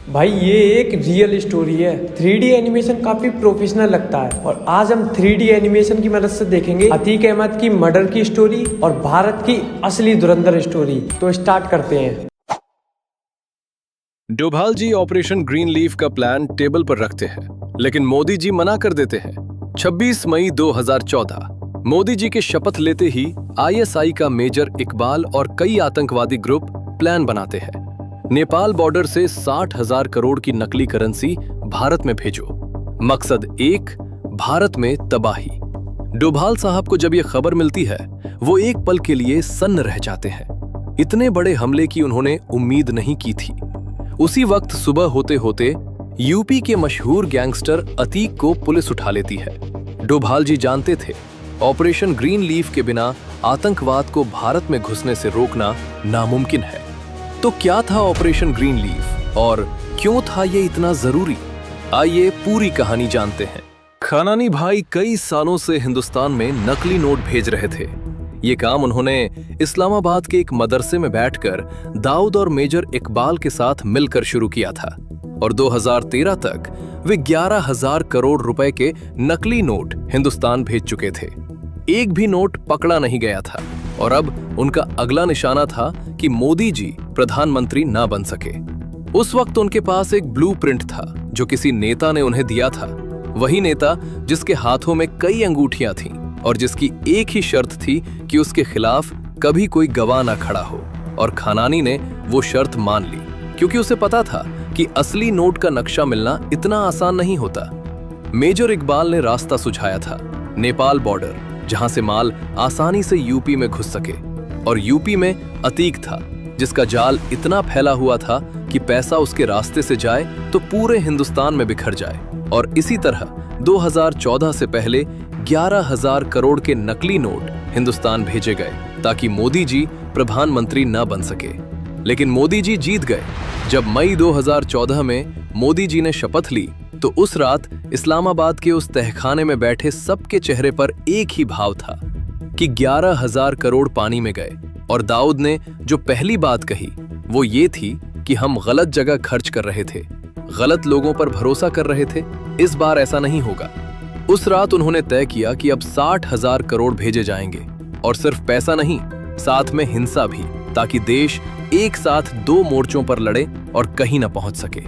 भाई ये एक रियल स्टोरी है। 3D एनिमेशन काफी प्रोफेशनल लगता है और आज हम 3D एनिमेशन की मदद से देखेंगे अतीक अहमद की मर्डर की स्टोरी और भारत की असली धुरंधर स्टोरी। तो स्टार्ट करते हैं। डोभाल जी ऑपरेशन ग्रीन लीफ का प्लान टेबल पर रखते हैं, लेकिन मोदी जी मना कर देते हैं। 26 मई 2014 मोदी जी के शपथ लेते ही ISI का मेजर इकबाल और कई आतंकवादी ग्रुप प्लान बनाते हैं। नेपाल बॉर्डर से 60,000 करोड़ की नकली करेंसी भारत में भेजो। मकसद एक, भारत में तबाही। डोभाल साहब को जब यह खबर मिलती है, वो एक पल के लिए सन्न रह जाते हैं। इतने बड़े हमले की उन्होंने उम्मीद नहीं की थी। उसी वक्त सुबह होते होते यूपी के मशहूर गैंगस्टर अतीक को पुलिस उठा लेती है। डोभाल जी जानते थे, ऑपरेशन ग्रीन लीफ के बिना आतंकवाद को भारत में घुसने से रोकना नामुमकिन है। तो क्या था ऑपरेशन ग्रीन लीफ और क्यों था ये इतना जरूरी? आइए पूरी कहानी जानते हैं। खनानी भाई कई सालों से हिंदुस्तान में नकली नोट भेज रहे थे। ये काम उन्होंने इस्लामाबाद के एक मदरसे में बैठकर दाऊद और मेजर इकबाल के साथ मिलकर शुरू किया था और 2013 तक वे 11,000 करोड़ रुपए के नकली नोट हिंदुस्तान भेज चुके थे। एक भी नोट पकड़ा नहीं गया था और अब उनका अगला निशाना था कि मोदी जी प्रधानमंत्री ना बन सके। उस वक्त उनके पास एक ब्लूप्रिंट था जो किसी नेता ने उन्हें दिया था। वही नेता जिसके हाथों में कई अंगूठियां थीं और जिसकी एक ही शर्त थी कि उसके खिलाफ कभी कोई गवाह ना खड़ा हो। और खनानी ने वो शर्त मान ली, क्योंकि उसे पता था कि असली नोट का नक्शा मिलना इतना आसान नहीं होता। मेजर इकबाल ने रास्ता सुझाया था, नेपाल बॉर्डर, जहां से माल आसानी से यूपी में घुस सके। और यूपी में अतीक था, जिसका जाल इतना फैला हुआ था कि पैसा उसके रास्ते से जाए तो पूरे हिंदुस्तान में बिखर जाए। और इसी तरह 2014 से पहले 11,000 करोड़ के नकली नोट हिंदुस्तान भेजे गए ताकि मोदी जी प्रधानमंत्री न बन सके। लेकिन मोदी जी जीत गए। जब मई 2014 में मोदी जी ने शपथ ली तो उस रात इस्लामाबाद के उस तहखाने में बैठे सबके चेहरे पर एक ही भाव था कि 11,000 करोड़ पानी में गए। और दाऊद ने जो पहली बात कही वो ये थी कि हम गलत जगह खर्च कर रहे थे, गलत लोगों पर भरोसा कर रहे थे। इस बार ऐसा नहीं होगा। उस रात उन्होंने तय किया कि अब 60,000 करोड़ भेजे जाएंगे, और सिर्फ पैसा नहीं, साथ में हिंसा भी, ताकि देश एक साथ दो मोर्चों पर लड़े और कहीं न पहुंच सके।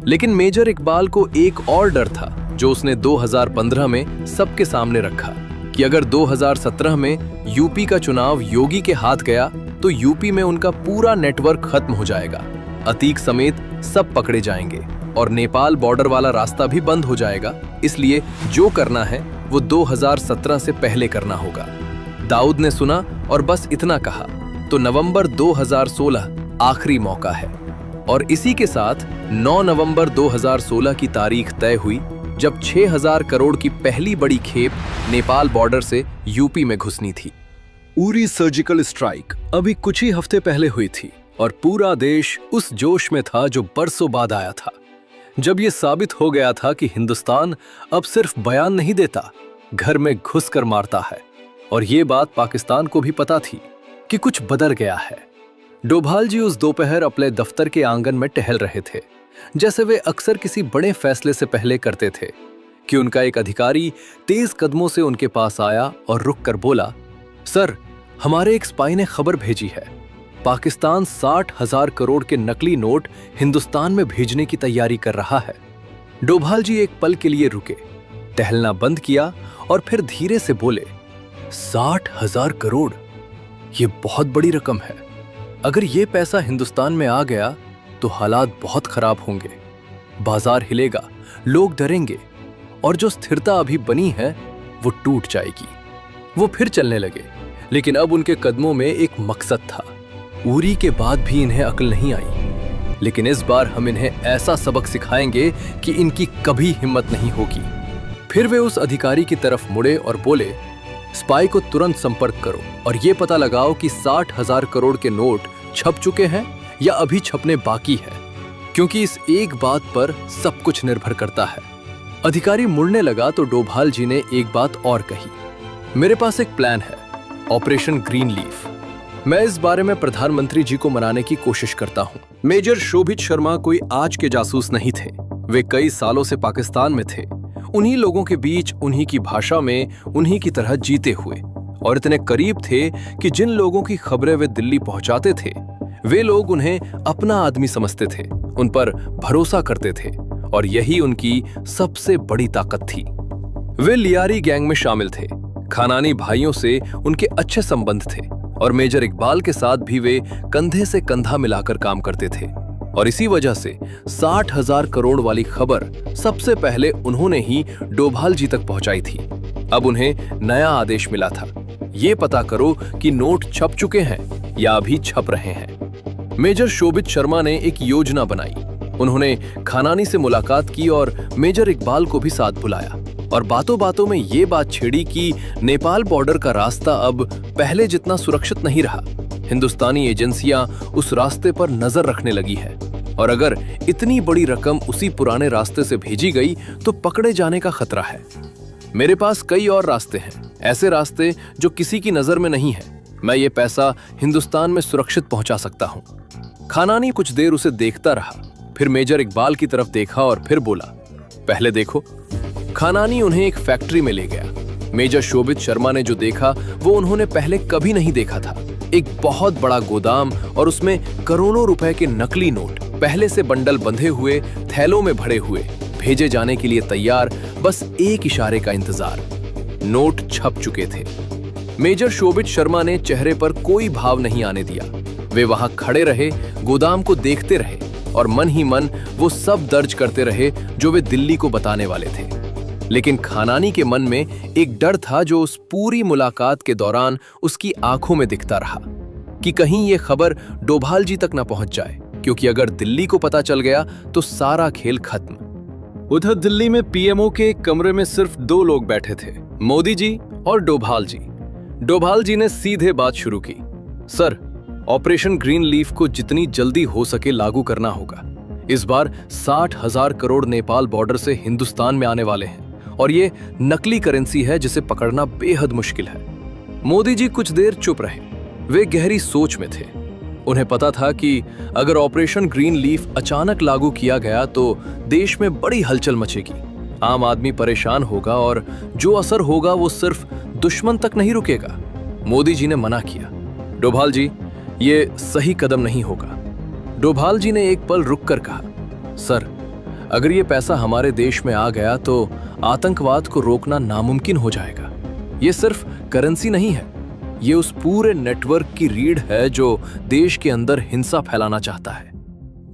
लेकिन मेजर इकबाल को एक और डर था जो उसने 2015 में सबके सामने रखा कि अगर 2017 में यूपी का चुनाव योगी के हाथ गया तो यूपी में उनका पूरा नेटवर्क खत्म हो जाएगा, अतीक समेत सब पकड़े जाएंगे और नेपाल बॉर्डर वाला रास्ता भी बंद हो जाएगा। इसलिए जो करना है वो 2017 से पहले करना होगा। दाऊद ने सुना और बस इतना कहा। तो नवंबर 2016 आखिरी मौका है। और इसी के साथ 9 नवंबर 2016 की तारीख तय हुई जब 6,000 करोड़ की पहली बड़ी खेप नेपाल बॉर्डर से यूपी में घुसनी थी। उरी सर्जिकल स्ट्राइक अभी कुछ ही हफ्ते पहले हुई थी और पूरा देश उस जोश में था जो बरसों बाद आया था, जब यह साबित हो गया था कि हिंदुस्तान अब सिर्फ बयान नहीं देता, घर में घुसकर मारता है। और ये बात पाकिस्तान को भी पता थी कि कुछ बदल गया है। डोभाल जी उस दोपहर अपने दफ्तर के आंगन में टहल रहे थे, जैसे वे अक्सर किसी बड़े फैसले से पहले करते थे, कि उनका एक अधिकारी तेज कदमों से उनके पास आया और रुककर बोला, सर, हमारे एक स्पाई ने खबर भेजी है, पाकिस्तान 60,000 करोड़ के नकली नोट हिंदुस्तान में भेजने की तैयारी कर रहा है। डोभाल जी एक पल के लिए रुके, टहलना बंद किया और फिर धीरे से बोले, 60,000 करोड़, ये बहुत बड़ी रकम है। अगर ये पैसा हिंदुस्तान में आ गया तो हालात बहुत खराब होंगे, बाजार हिलेगा, लोग डरेंगे और जो स्थिरता अभी बनी है वो टूट जाएगी। वो फिर चलने लगे, लेकिन अब उनके कदमों में एक मकसद था। उरी के बाद भी इन्हें अक्ल नहीं आई, लेकिन इस बार हम इन्हें ऐसा सबक सिखाएंगे कि इनकी कभी हिम्मत नहीं होगी। फिर वे उस अधिकारी की तरफ मुड़े और बोले, स्पाई को तुरंत संपर्क करो और ये पता लगाओ कि 60,000 करोड़ के नोट छप चुके हैं या अभी छपने बाकी है, क्योंकि इस एक बात पर सब कुछ निर्भर करता है। अधिकारी मुड़ने लगा तो डोभाल जी ने एक बात और कही, मेरे पास एक प्लान है, ऑपरेशन ग्रीन लीफ। मैं इस बारे में प्रधानमंत्री जी को मनाने की कोशिश करता हूँ। मेजर शोभित शर्मा कोई आज के जासूस नहीं थे। वे कई सालों से पाकिस्तान में थे, उन्हीं लोगों के बीच, उन्हीं की भाषा में, उन्हीं की तरह जीते हुए, और इतने करीब थे कि जिन लोगों की खबरें वे दिल्ली पहुंचाते थे, वे लोग उन्हें अपना आदमी समझते थे, उन पर भरोसा करते थे, और यही उनकी सबसे बड़ी ताकत थी। वे लियारी गैंग में शामिल थे। खानानी भाइयों से उनके अच्छे संबंध थे और मेजर इकबाल के साथ भी वे कंधे से कंधा मिलाकर काम करते थे, और इसी वजह से 60,000 करोड़ वाली खबर सबसे पहले उन्होंने ही डोभाल जी तक पहुंचाई थी। अब उन्हें नया आदेश मिला था, ये पता करो कि नोट छप चुके हैं या अभी छप रहे हैं। मेजर शोभित शर्मा ने एक योजना बनाई। उन्होंने खानानी से मुलाकात की और मेजर इकबाल को भी साथ बुलाया, और बातों बातों में ये बात छेड़ी कि नेपाल बॉर्डर का रास्ता अब पहले जितना सुरक्षित नहीं रहा। हिंदुस्तानी एजेंसियां उस रास्ते पर नजर रखने लगी है, और अगर इतनी बड़ी रकम उसी पुराने रास्ते से भेजी गई तो पकड़े जाने का खतरा है। मेरे पास कई और रास्ते हैं, ऐसे रास्ते जो किसी की नजर में नहीं है। मैं ये पैसा हिंदुस्तान में सुरक्षित पहुंचा सकता हूं। खानानी कुछ देर उसे देखता रहा, फिर मेजर इकबाल की तरफ देखा और फिर बोला, पहले देखो। खानानी उन्हें एक फैक्ट्री में ले गया। मेजर शोभित शर्मा ने जो देखा वो उन्होंने पहले कभी नहीं देखा था। एक बहुत बड़ा गोदाम और उसमें करोड़ों रुपए के नकली नोट, पहले से बंडल बंधे हुए, थैलों में भरे हुए, भेजे जाने के लिए तैयार, बस एक इशारे का इंतजार। नोट छप चुके थे। मेजर शोभित शर्मा ने चेहरे पर कोई भाव नहीं आने दिया। वे वहां खड़े रहे, गोदाम को देखते रहे, और मन ही मन वो सब दर्ज करते रहे जो वे दिल्ली को बताने वाले थे। लेकिन खानानी के मन में एक डर था जो उस पूरी मुलाकात के दौरान उसकी आंखों में दिखता रहा, कि कहीं ये खबर डोभाल जी तक न पहुंच जाए, क्योंकि अगर दिल्ली को पता चल गया तो सारा खेल खत्म। उधर दिल्ली में पीएमओ के एक कमरे में सिर्फ 2 लोग बैठे थे, मोदी जी और डोभाल जी। डोभाल जी ने सीधे बात शुरू की, सर, ऑपरेशन ग्रीन लीफ को जितनी जल्दी हो सके लागू करना होगा। इस बार 60,000 करोड़ नेपाल बॉर्डर से हिंदुस्तान में आने वाले हैं, और ये नकली करेंसी है जिसे पकड़ना बेहद मुश्किल है। मोदी जी कुछ देर चुप रहे। वे गहरी सोच में थे। उन्हें पता था कि अगर ऑपरेशन ग्रीन लीफ अचानक लागू किया गया तो देश में बड़ी हलचल मचेगी, आम आदमी परेशान होगा, और जो असर होगा वो सिर्फ दुश्मन तक नहीं रुकेगा। मोदी जी ने मना किया, डोभाल जी, ये सही कदम नहीं होगा। डोभाल जी ने एक पल रुककर कहा, सर, अगर ये पैसा हमारे देश में आ गया तो आतंकवाद को रोकना नामुमकिन हो जाएगा। ये सिर्फ करेंसी नहीं है, ये उस पूरे नेटवर्क की रीढ़ है जो देश के अंदर हिंसा फैलाना चाहता है।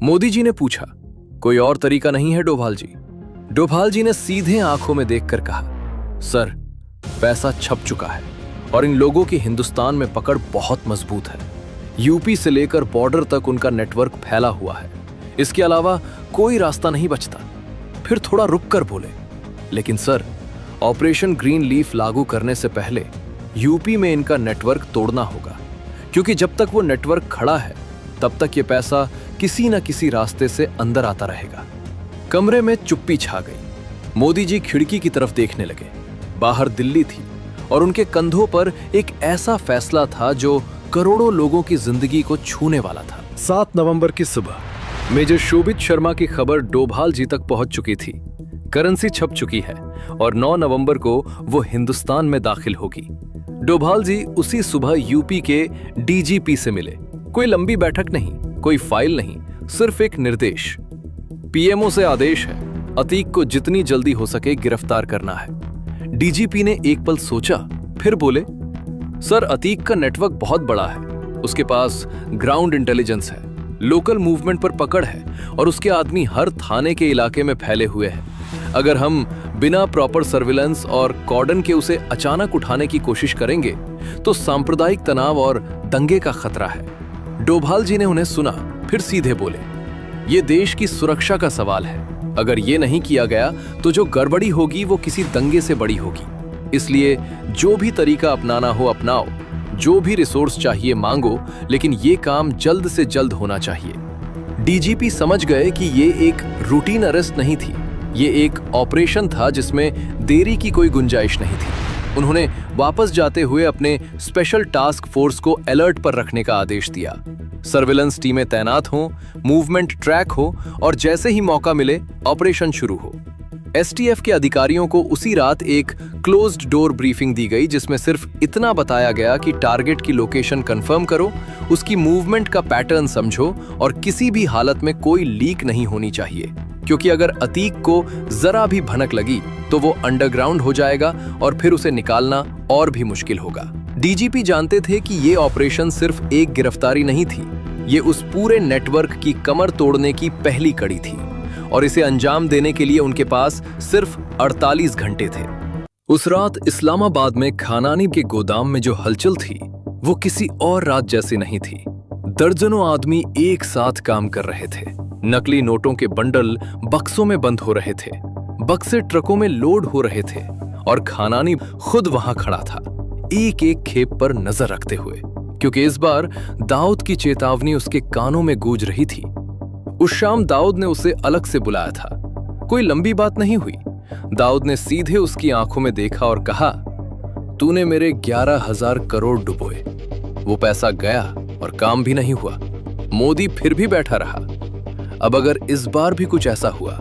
मोदी जी ने पूछा, कोई और तरीका नहीं है डोभाल जी? डोभाल जी ने सीधे आंखों में देखकर कहा, सर, पैसा छप चुका है और इन लोगों की हिंदुस्तान में पकड़ बहुत मजबूत है। यूपी से लेकर बॉर्डर तक उनका नेटवर्क फैला हुआ है। इसके अलावा कोई रास्ता नहीं बचता। फिर थोड़ा रुक कर बोले, लेकिन सर, ऑपरेशन ग्रीन लीफ लागू करने से पहले यूपी में इनका नेटवर्क तोड़ना होगा, क्योंकि जब तक वो नेटवर्क खड़ा है तब तक ये पैसा किसी न किसी रास्ते से अंदर आता रहेगा। कमरे में चुप्पी छा गई। मोदी जी खिड़की की तरफ देखने लगे। बाहर दिल्ली थी और उनके कंधों पर एक ऐसा फैसला था जो करोड़ों लोगों की जिंदगी को छूने वाला था। 7 नवंबर की सुबह मेजर शोभित शर्मा की खबर डोभाल जी तक पहुंच चुकी थी। करेंसी छप चुकी है और 9 नवंबर को वो हिंदुस्तान में दाखिल होगी। डोभाल जी उसी सुबह यूपी के डीजीपी से मिले। कोई लंबी बैठक नहीं, कोई फाइल नहीं, सिर्फ एक निर्देश। पीएमओ से आदेश है, अतीक को जितनी जल्दी हो सके गिरफ्तार करना है। डीजीपी ने एक पल सोचा, फिर बोले, सर, अतीक का नेटवर्क बहुत बड़ा है। उसके पास ग्राउंड इंटेलिजेंस है, लोकल मूवमेंट पर पकड़ है और उसके आदमी हर थाने के इलाके में फैले हुए हैं। अगर हम बिना प्रॉपर सर्विलेंस और कॉर्डन के उसे अचानक उठाने की कोशिश करेंगे तो सांप्रदायिक तनाव और दंगे का खतरा है। डोभाल जी ने उन्हें सुना, फिर सीधे बोले, ये देश की सुरक्षा का सवाल है। अगर ये नहीं किया गया तो जो गड़बड़ी होगी वो किसी दंगे से बड़ी होगी। इसलिए जो भी तरीका अपनाना हो अपनाओ, जो भी रिसोर्स चाहिए मांगो, लेकिन ये काम जल्द से जल्द होना चाहिए। डीजीपी समझ गए कि ये एक रूटीन अरेस्ट नहीं थी, ये एक ऑपरेशन था जिसमें देरी की कोई गुंजाइश नहीं थी। उन्होंने वापस जाते हुए अपने स्पेशल टास्क फोर्स को अलर्ट पर रखने का आदेश दिया। सर्विलेंस टीमें तैनात हों, मूवमेंट ट्रैक हो और जैसे ही मौका मिले ऑपरेशन शुरू हो। एसटीएफ के अधिकारियों को उसी रात एक क्लोज्ड डोर ब्रीफिंग दी गई, जिसमें सिर्फ इतना बताया गया कि टारगेट की लोकेशन कंफर्म करो, उसकी मूवमेंट का पैटर्न समझो और किसी भी हालत में कोई लीक नहीं होनी चाहिए, क्योंकि अगर अतीक को जरा भी भनक लगी तो वो अंडरग्राउंड हो जाएगा और फिर उसे निकालना और भी मुश्किल होगा। डीजीपी जानते थे कि ये ऑपरेशन सिर्फ एक गिरफ्तारी नहीं थी, ये उस पूरे नेटवर्क की कमर तोड़ने की पहली कड़ी थी और इसे अंजाम देने के लिए उनके पास सिर्फ 48 घंटे थे। उस रात इस्लामाबाद में खानानी के गोदाम में जो हलचल थी वो किसी और रात जैसी नहीं थी। दर्जनों आदमी एक साथ काम कर रहे थे। नकली नोटों के बंडल बक्सों में बंद हो रहे थे, बक्से ट्रकों में लोड हो रहे थे और खानानी खुद वहां खड़ा था, एक एक खेप पर नजर रखते हुए, क्योंकि इस बार दाऊद की चेतावनी उसके कानों में गूंज रही थी। उस शाम दाऊद ने उसे अलग से बुलाया था। कोई लंबी बात नहीं हुई। दाऊद ने सीधे उसकी आंखों में देखा और कहा, तूने मेरे 11,000 करोड़ डुबोए, वो पैसा गया और काम भी नहीं हुआ। मोदी फिर भी बैठा रहा। अब अगर इस बार भी कुछ ऐसा हुआ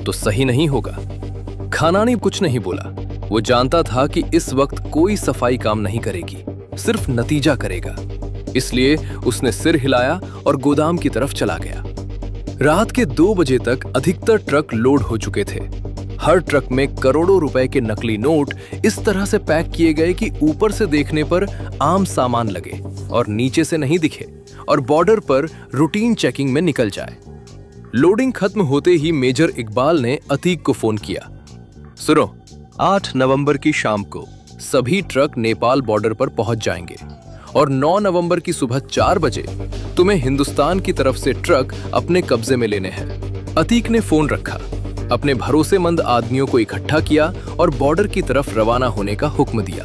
तो सही नहीं होगा। खानानी कुछ नहीं बोला। वो जानता था कि इस वक्त कोई सफाई काम नहीं करेगी, सिर्फ नतीजा करेगा। इसलिए उसने सिर हिलाया और गोदाम की तरफ चला गया। रात के 2 बजे तक अधिकतर ट्रक लोड हो चुके थे। हर ट्रक में करोड़ों रुपए के नकली नोट इस तरह से पैक किए गए कि ऊपर से देखने पर आम सामान लगे और नीचे से नहीं दिखे और बॉर्डर पर रूटीन चेकिंग में निकल जाए। लोडिंग खत्म होते ही मेजर इकबाल ने अतीक को फोन किया। सुनो, 8 नवंबर की शाम को सभी ट्रक नेपाल बॉर्डर पर पहुंच जाएंगे और 9 नवंबर की सुबह 4 बजे तुम्हें हिंदुस्तान की तरफ से ट्रक अपने कब्जे में लेने हैं। अतीक ने फोन रखा, अपने भरोसेमंद आदमियों को इकट्ठा किया और बॉर्डर की तरफ रवाना होने का हुक्म दिया।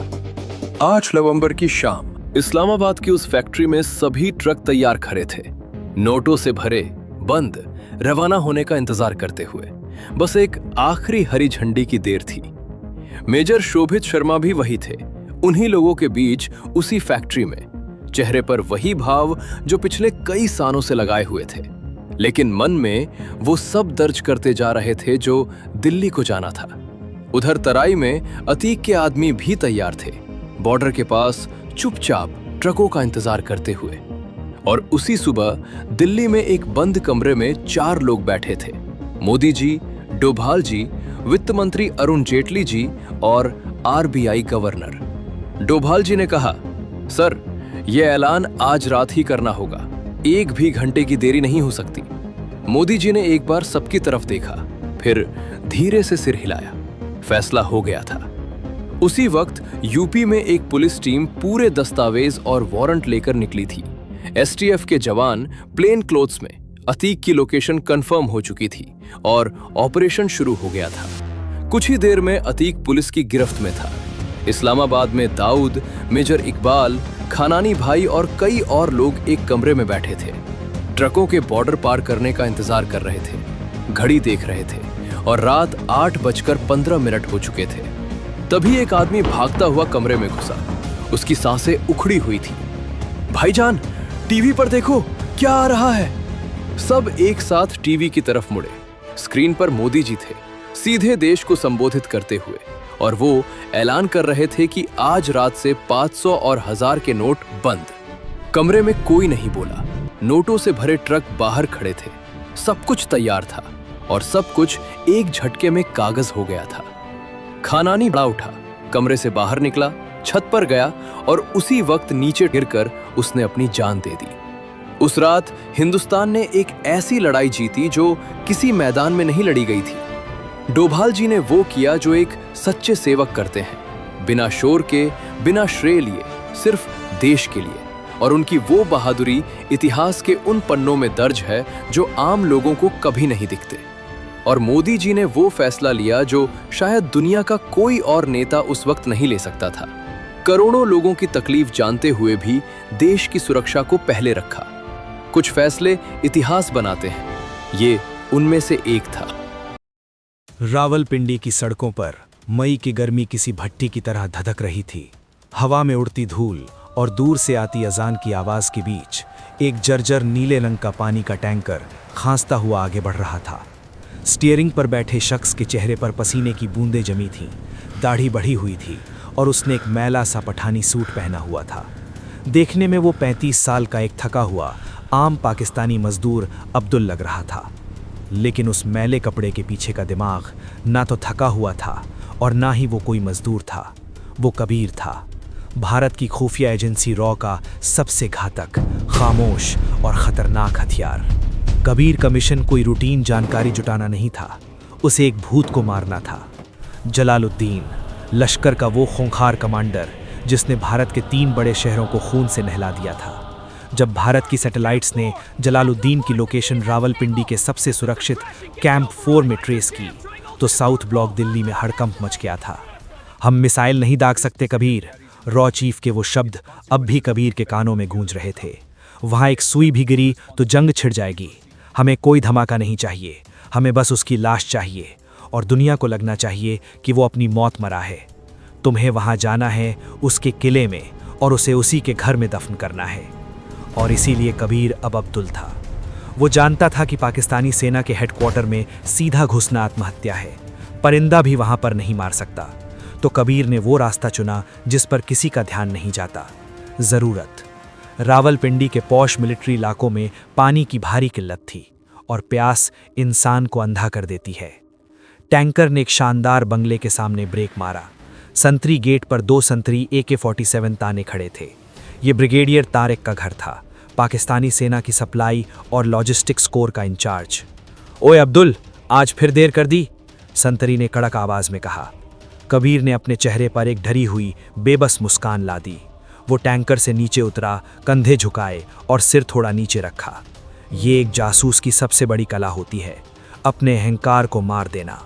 8 नवंबर की शाम इस्लामाबाद की उस फैक्ट्री में सभी ट्रक तैयार खड़े थे, नोटों से भरे, बंद, रवाना होने का इंतजार करते हुए। बस एक आखिरी हरी झंडी की देर थी। मेजर शोभित शर्मा भी वही थे, उन्हीं लोगों के बीच उसी फैक्ट्री में, चेहरे पर वही भाव जो पिछले कई सालों से लगाए हुए थे, लेकिन मन में वो सब दर्ज करते जा रहे थे जो दिल्ली को जाना था। उधर तराई में अतीक के आदमी भी तैयार थे, बॉर्डर के पास चुपचाप ट्रकों का इंतजार करते हुए। और उसी सुबह दिल्ली में एक बंद कमरे में 4 लोग बैठे थे, मोदी जी, डोभाल जी, वित्त मंत्री अरुण जेटली जी और आरबीआई गवर्नर। डोभाल जी ने कहा, सर, यह ऐलान आज रात ही करना होगा, एक भी घंटे की देरी नहीं हो सकती। मोदी जी ने एक बार सबकी तरफ देखा, फिर धीरे से सिर हिलाया। फैसला हो गया था। उसी वक्त यूपी में एक पुलिस टीम पूरे दस्तावेज और वारंट लेकर निकली थी। एसटीएफ के जवान प्लेन क्लोथ्स में, अतीक की लोकेशन कंफर्म हो चुकी थी और ऑपरेशन शुरू हो गया था। कुछ ही देर में अतीक पुलिस की गिरफ्त में था। इस्लामाबाद में दाऊद, मेजर इकबाल, खानानी भाई और कई और लोग एक कमरे में बैठे थे, ट्रकों के बॉर्डर पार करने का इंतजार कर रहे थे, घड़ी देख रहे थे और रात 8:15 हो चुके थे। तभी एक आदमी भागता हुआ कमरे में घुसा। उसकी सांसें उखड़ी हुई थी। भाईजान, टीवी पर देखो, क्या आ रहा है। सब एक साथ टीवी की तरफ मुड़े। स्क्रीन पर मोदी जी थे, सीधे देश को संबोधित करते हुए, और वो ऐलान कर रहे थे कि आज रात से 500 और 1000 के नोट बंद। कमरे में कोई नहीं बोला। नोटों से भरे ट्रक बाहर खड़े थे। सब कुछ तैयार था और सब कुछ एक झटके में कागज हो गया था। खानानी बड़ा उठा, कमरे से बाहर निकला, छत पर गया और उसी वक्त नीचे गिरकर उसने अपनी जान दे दी। उस रात हिंदुस्तान ने एक ऐसी लड़ाई जीती जो किसी मैदान में नहीं लड़ी गई थी। डोभाल जी ने वो किया जो एक सच्चे सेवक करते हैं, बिना शोर के, बिना श्रेय लिए, सिर्फ देश के लिए। और उनकी वो बहादुरी इतिहास के उन पन्नों में दर्ज है जो आम लोगों को कभी नहीं दिखते। और मोदी जी ने वो फैसला लिया जो शायद दुनिया का कोई और नेता उस वक्त नहीं ले सकता था। करोड़ों लोगों की तकलीफ जानते हुए भी देश की सुरक्षा को पहले रखा। कुछ फैसले इतिहास बनाते हैं, ये उनमें से एक था। रावलपिंडी की सड़कों पर मई की गर्मी किसी भट्टी की तरह धधक रही थी। हवा में उड़ती धूल और दूर से आती अजान की आवाज के बीच एक जर्जर नीले रंग का पानी का टैंकर खांसता हुआ आगे बढ़ रहा था। स्टीयरिंग पर बैठे शख्स के चेहरे पर पसीने की बूंदें जमी थीं, दाढ़ी बढ़ी हुई थी और उसने एक मैला सा पठानी सूट पहना हुआ था। देखने में वो 35 साल का एक थका हुआ आम पाकिस्तानी मजदूर अब्दुल लग रहा था, लेकिन उस मैले कपड़े के पीछे का दिमाग ना तो थका हुआ था और ना ही वो कोई मजदूर था। वो कबीर था, भारत की खुफिया एजेंसी रॉ का सबसे घातक, खामोश और खतरनाक हथियार। कबीर का मिशन कोई रूटीन जानकारी जुटाना नहीं था, उसे एक भूत को मारना था। जलालुद्दीन, लश्कर का वो खूंखार कमांडर जिसने भारत के 3 बड़े शहरों को खून से नहला दिया था। जब भारत की सैटेलाइट्स ने जलालुद्दीन की लोकेशन रावलपिंडी के सबसे सुरक्षित कैंप 4 में ट्रेस की, तो साउथ ब्लॉक दिल्ली में हड़कंप मच गया था। हम मिसाइल नहीं दाग सकते कबीर, रॉ चीफ के वो शब्द अब भी कबीर के कानों में गूंज रहे थे। वहाँ एक सुई भी गिरी तो जंग छिड़ जाएगी। हमें कोई धमाका नहीं चाहिए, हमें बस उसकी लाश चाहिए और दुनिया को लगना चाहिए कि वो अपनी मौत मरा है। तुम्हें वहाँ जाना है, उसके किले में, और उसे उसी के घर में दफन करना है। और इसीलिए कबीर अब अब्दुल था। वो जानता था कि पाकिस्तानी सेना के हेडक्वार्टर में सीधा घुसना आत्महत्या है, परिंदा भी वहाँ पर नहीं मार सकता। तो कबीर ने वो रास्ता चुना जिस पर किसी का ध्यान नहीं जाता, ज़रूरत। रावलपिंडी के पॉश मिलिट्री इलाकों में पानी की भारी किल्लत थी और प्यास इंसान को अंधा कर देती है। टैंकर ने एक शानदार बंगले के सामने ब्रेक मारा। संतरी गेट पर 2 संतरी AK-47 ताने खड़े थे। ये ब्रिगेडियर तारिक का घर था, पाकिस्तानी सेना की सप्लाई और लॉजिस्टिक्स कोर का इंचार्ज। ओए अब्दुल, आज फिर देर कर दी, संतरी ने कड़क आवाज में कहा। कबीर ने अपने चेहरे पर एक डरी हुई बेबस मुस्कान ला दी। वो टैंकर से नीचे उतरा, कंधे झुकाए और सिर थोड़ा नीचे रखा। ये एक जासूस की सबसे बड़ी कला होती है, अपने अहंकार को मार देना।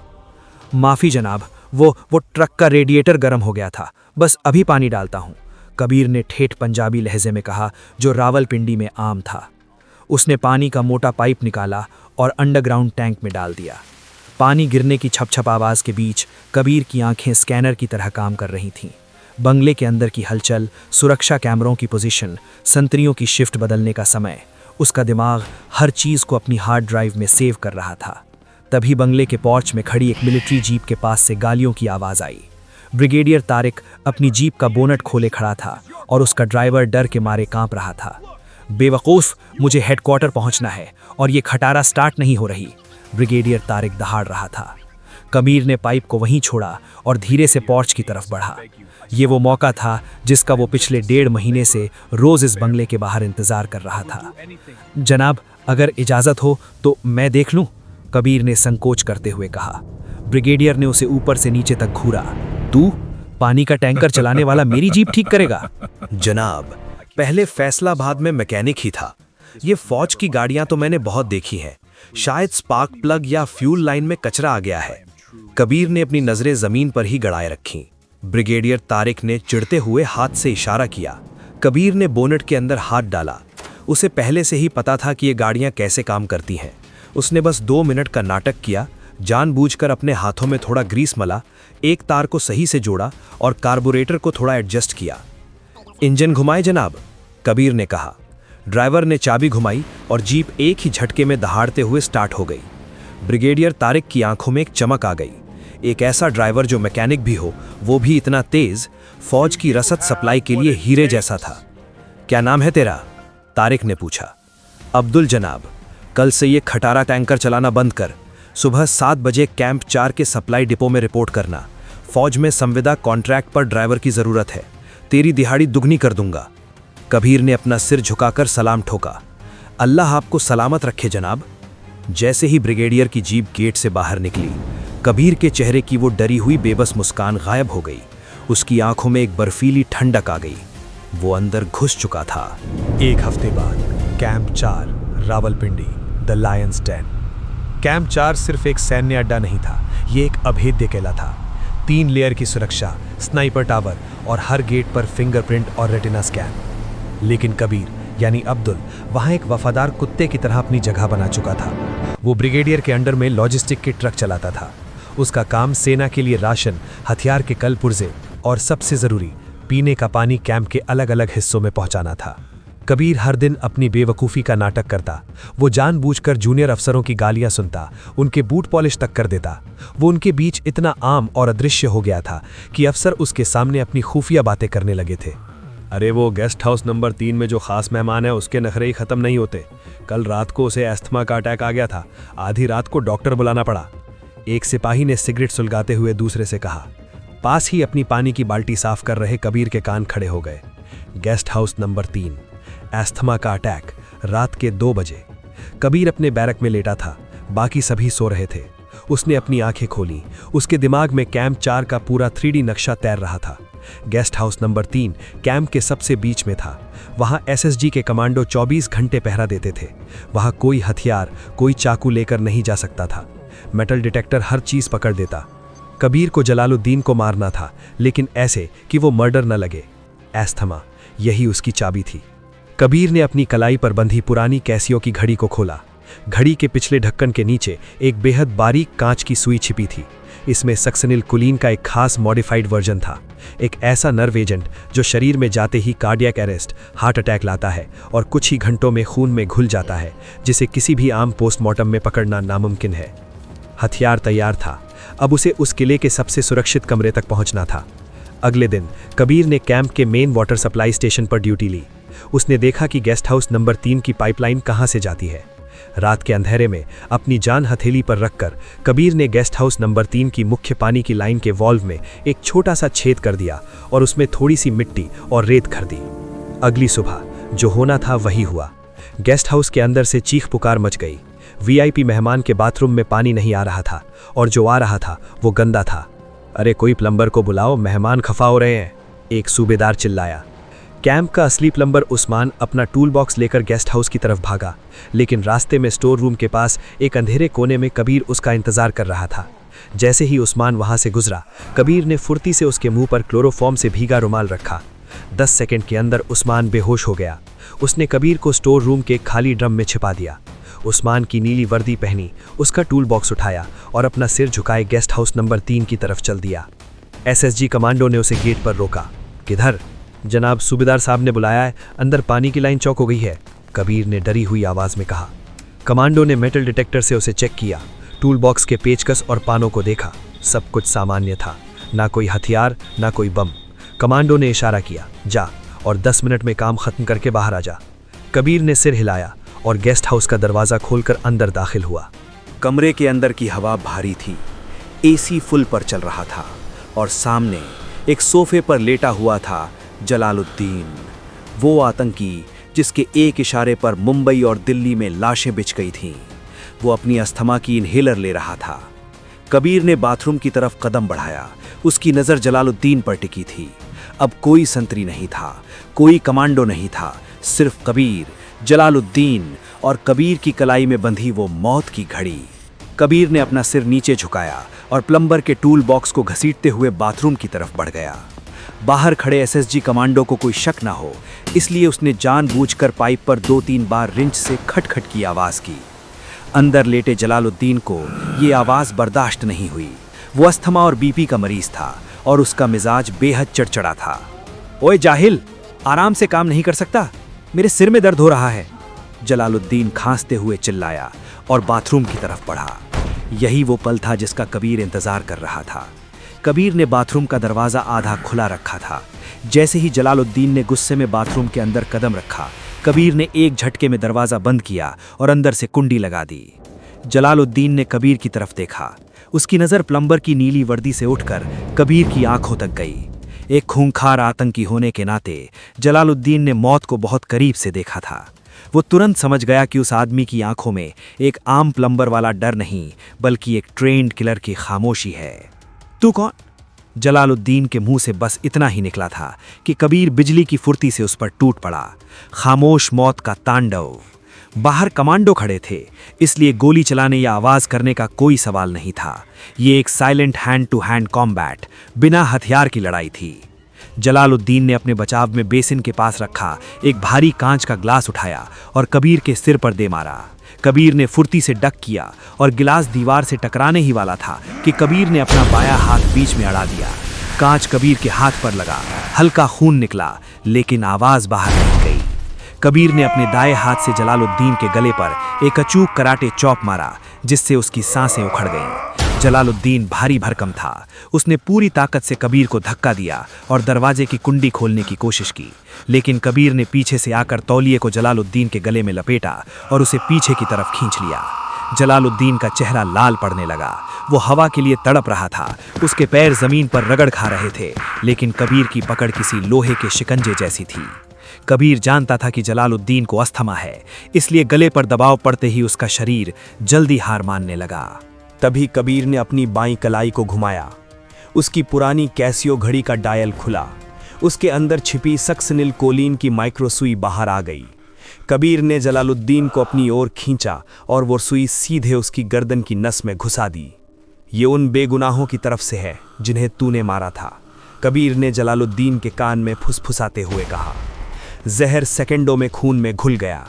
माफ़ी जनाब, वो ट्रक का रेडिएटर गर्म हो गया था, बस अभी पानी डालता हूँ, कबीर ने ठेठ पंजाबी लहजे में कहा, जो रावलपिंडी में आम था। उसने पानी का मोटा पाइप निकाला और अंडरग्राउंड टैंक में डाल दिया। पानी गिरने की छप-छप आवाज़ के बीच कबीर की आंखें स्कैनर की तरह काम कर रही थीं। बंगले के अंदर की हलचल, सुरक्षा कैमरों की पोजीशन, संतरियों की शिफ्ट बदलने का समय, उसका दिमाग हर चीज़ को अपनी हार्ड ड्राइव में सेव कर रहा था। तभी बंगले के पोर्च में खड़ी एक मिलिट्री जीप के पास से गालियों की आवाज़ आई। ब्रिगेडियर तारिक अपनी जीप का बोनट खोले खड़ा था और उसका ड्राइवर डर के मारे कांप रहा था। बेवकूफ़, मुझे हेडक्वार्टर पहुंचना है और ये खटारा स्टार्ट नहीं हो रही, ब्रिगेडियर तारिक दहाड़ रहा था। कबीर ने पाइप को वहीं छोड़ा और धीरे से पोर्च की तरफ बढ़ा। ये वो मौका था जिसका वो पिछले 1.5 महीने से रोज़ इस बंगले के बाहर इंतज़ार कर रहा था। जनाब, अगर इजाज़त हो तो मैं देख लूँ, कबीर ने संकोच करते हुए कहा। ब्रिगेडियर ने उसे ऊपर से नीचे तक घूरा। तू पानी का टैंकर चलाने वाला मेरी जीप ठीक करेगा? जनाब, पहले फैसलाबाद में मैकेनिक ही था। ये फौज की गाड़ियां तो मैंने बहुत देखी हैं, शायद स्पार्क प्लग या फ्यूल लाइन में कचरा आ गया है। कबीर ने अपनी नजरें जमीन पर ही गड़ाए रखीं। ब्रिगेडियर तारिक ने चिढ़ते हुए हाथ से इशारा किया। कबीर ने बोनट के अंदर हाथ डाला। उसे पहले से ही पता था कि ये गाड़ियां कैसे काम करती हैं। उसने बस 2 मिनट का नाटक किया, जानबूझकर अपने हाथों में थोड़ा ग्रीस मला, एक तार को सही से जोड़ा और कार्बोरेटर को थोड़ा एडजस्ट किया। इंजन घुमाए जनाब, कबीर ने कहा। ड्राइवर ने चाबी घुमाई और जीप एक ही झटके में दहाड़ते हुए स्टार्ट हो गई। ब्रिगेडियर तारिक की आंखों में एक चमक आ गई। एक ऐसा ड्राइवर जो मैकेनिक भी हो, वो भी इतना तेज, फौज की रसद सप्लाई के लिए हीरे जैसा था। क्या नाम है तेरा? तारिक ने पूछा। अब्दुल जनाब, कल से ये खटारा टैंकर चलाना बंद कर। सुबह 7 बजे कैंप 4 के सप्लाई डिपो में रिपोर्ट करना। फौज में संविदा कॉन्ट्रैक्ट पर ड्राइवर की ज़रूरत है। तेरी दिहाड़ी दुगनी कर दूंगा। कबीर ने अपना सिर झुकाकर सलाम ठोका। अल्लाह आपको सलामत रखे जनाब। जैसे ही ब्रिगेडियर की जीप गेट से बाहर निकली, कबीर के चेहरे की वो डरी हुई बेबस मुस्कान गायब हो गई। उसकी आंखों में एक बर्फीली ठंडक आ गई। वो अंदर घुस चुका था। 1 हफ्ते बाद camp 4, Rawalpindi, the lions den. Camp 4 सिर्फ एक सैन्य अड्डा नहीं था, ये एक अभेद्य किला था। 3 लेयर की सुरक्षा, स्नाइपर टावर और हर गेट पर फिंगरप्रिंट और रेटिना स्कैन। लेकिन कबीर यानी अब्दुल वहाँ एक वफादार कुत्ते की तरह अपनी जगह बना चुका था। वो ब्रिगेडियर के अंडर में लॉजिस्टिक के ट्रक चलाता था। उसका काम सेना के लिए राशन, हथियार के कल पुर्जे और सबसे ज़रूरी पीने का पानी कैंप के अलग अलग हिस्सों में पहुंचाना था। कबीर हर दिन अपनी बेवकूफ़ी का नाटक करता। वो जानबूझकर जूनियर अफसरों की गालियां सुनता, उनके बूट पॉलिश तक कर देता। वो उनके बीच इतना आम और अदृश्य हो गया था कि अफसर उसके सामने अपनी खुफिया बातें करने लगे थे। अरे वो गेस्ट हाउस नंबर 3 में जो खास मेहमान है उसके नखरे ही खत्म नहीं होते। कल रात को उसे अस्थमा का अटैक आ गया था, आधी रात को डॉक्टर बुलाना पड़ा। एक सिपाही ने सिगरेट सुलगाते हुए दूसरे से कहा। पास ही अपनी पानी की बाल्टी साफ कर रहे कबीर के कान खड़े हो गए। गेस्ट हाउस नंबर 3, अस्थमा का अटैक, रात के 2 बजे। कबीर अपने बैरक में लेटा था, बाकी सभी सो रहे थे। उसने अपनी आंखें खोली। उसके दिमाग में कैंप 4 का पूरा 3D नक्शा तैर रहा था। गेस्ट हाउस नंबर 3 कैंप के सबसे बीच में था। वहां एसएसजी के कमांडो 24 घंटे पहरा देते थे। वहां कोई हथियार, कोई चाकू लेकर नहीं जा सकता था। मेटल डिटेक्टर हर चीज पकड़ देता। कबीर को जलालुद्दीन को मारना था, लेकिन ऐसे कि वो मर्डर न लगे। एस्थमा, यही उसकी चाबी थी। कबीर ने अपनी कलाई पर बंधी पुरानी कैसियो की घड़ी को खोला। घड़ी के पिछले ढक्कन के नीचे एक बेहद बारीक कांच की सुई छिपी थी। इसमें सक्सनिल कुलीन का एक खास मॉडिफाइड वर्जन था, एक ऐसा नर्व एजेंट जो शरीर में जाते ही कार्डियक अरेस्ट, हार्ट अटैक लाता है और कुछ ही घंटों में खून में घुल जाता है, जिसे किसी भी आम पोस्टमार्टम में पकड़ना नामुमकिन है। हथियार तैयार था, अब उसे उस किले के सबसे सुरक्षित कमरे तक पहुंचना था। अगले दिन कबीर ने कैंप के मेन वाटर सप्लाई स्टेशन पर ड्यूटी ली। उसने देखा कि गेस्ट हाउस नंबर 3 की पाइपलाइन कहां से जाती है। रात के अंधेरे में अपनी जान हथेली पर रखकर कबीर ने गेस्ट हाउस नंबर 3 की मुख्य पानी की लाइन के वॉल्व में एक छोटा सा छेद कर दिया और उसमें थोड़ी सी मिट्टी और रेत भर दी। अगली सुबह जो होना था वही हुआ। गेस्ट हाउस के अंदर से चीख पुकार मच गई। वीआईपी मेहमान के बाथरूम में पानी नहीं आ रहा था और जो आ रहा था वो गंदा था। अरे कोई प्लम्बर को बुलाओ, मेहमान खफा हो रहे हैं, एक सूबेदार चिल्लाया। कैंप का असली प्लम्बर उस्मान अपना टूल बॉक्स लेकर गेस्ट हाउस की तरफ भागा, लेकिन रास्ते में स्टोर रूम के पास एक अंधेरे कोने में कबीर उसका इंतजार कर रहा था। जैसे ही उस्मान वहां से गुजरा, कबीर ने फुर्ती से उसके मुंह पर क्लोरोफॉर्म से भीगा रुमाल रखा। 10 सेकंड के अंदर उस्मान बेहोश हो गया। उसने कबीर को स्टोर रूम के खाली ड्रम में छिपा दिया। उस्मान की नीली वर्दी पहनी, उसका टूल बॉक्स उठाया और अपना सिर झुकाए गेस्ट हाउस नंबर 3 की तरफ चल दिया। एसएसजी कमांडो ने उसे गेट पर रोका। किधर? जनाब, सूबेदार साहब ने बुलाया है, अंदर पानी की लाइन चौक हो गई है, कबीर ने डरी हुई आवाज में कहा। कमांडो ने मेटल डिटेक्टर से उसे चेक किया, टूल बॉक्स के पेचकस और पानों को देखा। सब कुछ सामान्य था, ना कोई हथियार, ना कोई बम। कमांडो ने इशारा किया, जा और 10 मिनट में काम खत्म करके बाहर आ जा। कबीर ने सिर हिलाया और गेस्ट हाउस का दरवाजा खोलकर अंदर दाखिल हुआ। कमरे के अंदर की हवा भारी थी, एसी फुल पर चल रहा था और सामने एक सोफे पर लेटा हुआ था जलालुद्दीन, वो आतंकी जिसके एक इशारे पर मुंबई और दिल्ली में लाशें बिछ गई थीं। वो अपनी अस्थमा की इनहेलर ले रहा था। कबीर ने बाथरूम की तरफ कदम बढ़ाया। उसकी नज़र जलालुद्दीन पर टिकी थी। अब कोई संतरी नहीं था, कोई कमांडो नहीं था, सिर्फ कबीर, जलालुद्दीन और कबीर की कलाई में बंधी वो मौत की घड़ी। कबीर ने अपना सिर नीचे झुकाया और प्लम्बर के टूल बॉक्स को घसीटते हुए बाथरूम की तरफ बढ़ गया। बाहर खड़े एसएसजी कमांडो को कोई शक ना हो, इसलिए उसने जानबूझकर पाइप पर 2-3 बार रिंच से खटखट की आवाज की। अंदर लेटे जलालुद्दीन को ये आवाज बर्दाश्त नहीं हुई। वो अस्थमा और बीपी का मरीज था और उसका मिजाज बेहद चिड़चिड़ा था। ओए जाहिल, आराम से काम नहीं कर सकता? मेरे सिर में दर्द हो रहा है, जलालुद्दीन खांसते हुए चिल्लाया और बाथरूम की तरफ बढ़ा। यही वो पल था जिसका कबीर इंतजार कर रहा था। कबीर ने बाथरूम का दरवाजा आधा खुला रखा था। जैसे ही जलालुद्दीन ने गुस्से में बाथरूम के अंदर कदम रखा, कबीर ने एक झटके में दरवाजा बंद किया और अंदर से कुंडी लगा दी। जलालुद्दीन ने कबीर की तरफ देखा। उसकी नज़र प्लम्बर की नीली वर्दी से उठकर कबीर की आंखों तक गई। एक खूंखार आतंकी होने के नाते जलालुद्दीन ने मौत को बहुत करीब से देखा था। वो तुरंत समझ गया कि उस आदमी की आंखों में एक आम प्लम्बर वाला डर नहीं, बल्कि एक ट्रेंड किलर की खामोशी है। तू कौन? जलालुद्दीन के मुंह से बस इतना ही निकला था कि कबीर बिजली की फुर्ती से उस पर टूट पड़ा। खामोश मौत का तांडव। बाहर कमांडो खड़े थे, इसलिए गोली चलाने या आवाज करने का कोई सवाल नहीं था। ये एक silent hand to hand combat, बिना हथियार की लड़ाई थी। जलालुद्दीन ने अपने बचाव में बेसिन के पास रखा एक भारी कांच का ग्लास उठाया और कबीर के सिर पर दे मारा। कबीर ने फुर्ती से डक किया और गिलास दीवार से टकराने ही वाला था कि कबीर ने अपना बायां हाथ बीच में अड़ा दिया। कांच कबीर के हाथ पर लगा, हल्का खून निकला, लेकिन आवाज बाहर नहीं गई। कबीर ने अपने दाएं हाथ से जलालुद्दीन के गले पर एक अचूक कराटे चॉप मारा, जिससे उसकी सांसें उखड़ गईं। जलालुद्दीन भारी भरकम था। उसने पूरी ताकत से कबीर को धक्का दिया और दरवाजे की कुंडी खोलने की कोशिश की, लेकिन कबीर ने पीछे से आकर तौलिए को जलालुद्दीन के गले में लपेटा और उसे पीछे की तरफ खींच लिया। जलालुद्दीन का चेहरा लाल पड़ने लगा। वो हवा के लिए तड़प रहा था। उसके पैर जमीन पर रगड़ खा रहे थे, लेकिन कबीर की पकड़ किसी लोहे के शिकंजे जैसी थी। कबीर जानता था कि जलालुद्दीन को अस्थमा है, इसलिए गले पर दबाव पड़ते ही उसका शरीर जल्दी हार मानने लगा। तभी कबीर ने अपनी बाईं कलाई को घुमाया। उसकी पुरानी कैसियो घड़ी का डायल खुला। उसके अंदर छिपी सक्सनिल कोलीन की माइक्रो सुई बाहर आ गई। कबीर ने जलालुद्दीन को अपनी ओर खींचा और वो सुई सीधे उसकी गर्दन की नस में घुसा दी। ये उन बेगुनाहों की तरफ से है जिन्हें तूने मारा था, कबीर ने जलालुद्दीन के कान में फुसफुसाते हुए कहा। जहर सेकंडों में खून में घुल गया।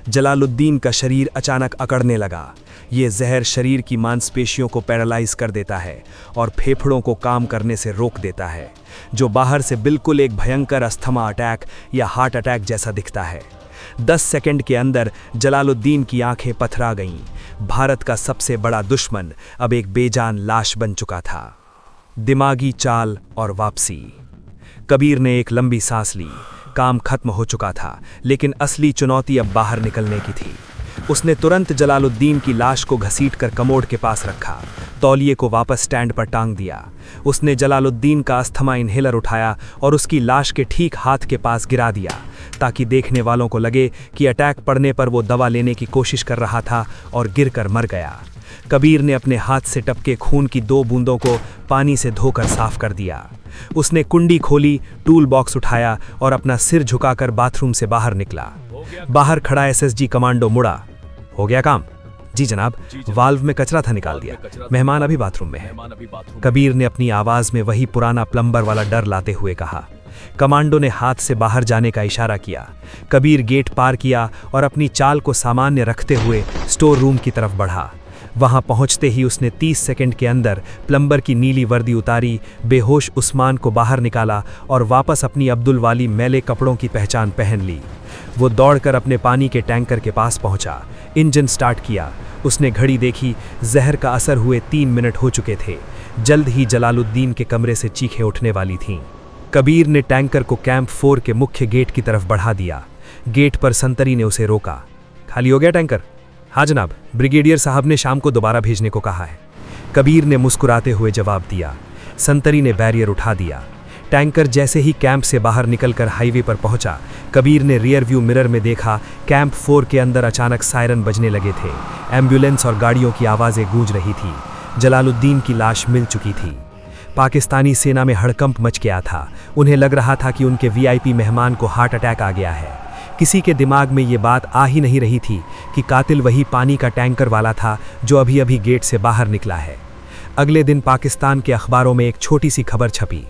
जलालुद्दीन का शरीर अचानक अकड़ने लगा। ये जहर शरीर की मांसपेशियों को पैरालाइज कर देता है और फेफड़ों को काम करने से रोक देता है, जो बाहर से बिल्कुल एक भयंकर अस्थमा अटैक या हार्ट अटैक जैसा दिखता है। 10 सेकंड के अंदर जलालुद्दीन की आंखें पथरा गईं। भारत का सबसे बड़ा दुश्मन अब एक बेजान लाश बन चुका था। दिमागी चाल और वापसी। कबीर ने एक लंबी सांस ली। काम खत्म हो चुका था, लेकिन असली चुनौती अब बाहर निकलने की थी। उसने तुरंत जलालुद्दीन की लाश को घसीटकर कमोड के पास रखा, तौलिए को वापस स्टैंड पर टांग दिया। उसने जलालुद्दीन का अस्थमा इन्हेलर उठाया और उसकी लाश के ठीक हाथ के पास गिरा दिया, ताकि देखने वालों को लगे कि अटैक पड़ने पर वो दवा लेने की कोशिश कर रहा था और गिरकर मर गया। कबीर ने अपने हाथ से टपके खून की 2 बूंदों को पानी से धोकर साफ कर दिया। उसने कुंडी खोली, टूल बॉक्स उठाया और अपना सिर झुकाकर बाथरूम से बाहर निकला। बाहर खड़ा एसएसजी कमांडो मुड़ा। हो गया काम? जी जनाब, वाल्व में कचरा था, निकाल दिया। मेहमान अभी बाथरूम में है। कबीर ने अपनी आवाज में वही पुराना प्लम्बर वाला डर लाते हुए कहा। कमांडो ने हाथ से बाहर जाने का इशारा किया। कबीर गेट पार किया और अपनी चाल को सामान्य रखते हुए स्टोर रूम की तरफ बढ़ा। वहां पहुंचते ही उसने 30 सेकंड के अंदर प्लम्बर की नीली वर्दी उतारी, बेहोश उस्मान को बाहर निकाला और वापस अपनी अब्दुल वाली मैले कपड़ों की पहचान पहन ली। वो दौड़कर अपने पानी के टैंकर के पास पहुंचा, इंजन स्टार्ट किया। उसने घड़ी देखी, जहर का असर हुए 3 मिनट हो चुके थे। जल्द ही जलालुद्दीन के कमरे से चीखें उठने वाली थीं। कबीर ने टैंकर को कैंप 4 के मुख्य गेट की तरफ बढ़ा दिया। गेट पर संतरी ने उसे रोका। खाली हो गया टैंकर? हाँ जनाब, ब्रिगेडियर साहब ने शाम को दोबारा भेजने को कहा है। कबीर ने मुस्कुराते हुए जवाब दिया। संतरी ने बैरियर उठा दिया। टैंकर जैसे ही कैंप से बाहर निकलकर हाईवे पर पहुंचा, कबीर ने रियर व्यू मिरर में देखा, कैंप 4 के अंदर अचानक सायरन बजने लगे थे। एम्बुलेंस और गाड़ियों की आवाज़ें गूंज रही थी। जलालुद्दीन की लाश मिल चुकी थी। पाकिस्तानी सेना में हड़कंप मच गया था। उन्हें लग रहा था कि उनके वीआईपी मेहमान को हार्ट अटैक आ गया है। किसी के दिमाग में ये बात आ ही नहीं रही थी कि कातिल वही पानी का टैंकर वाला था जो अभी अभी गेट से बाहर निकला है। अगले दिन पाकिस्तान के अखबारों में एक छोटी सी खबर छपी।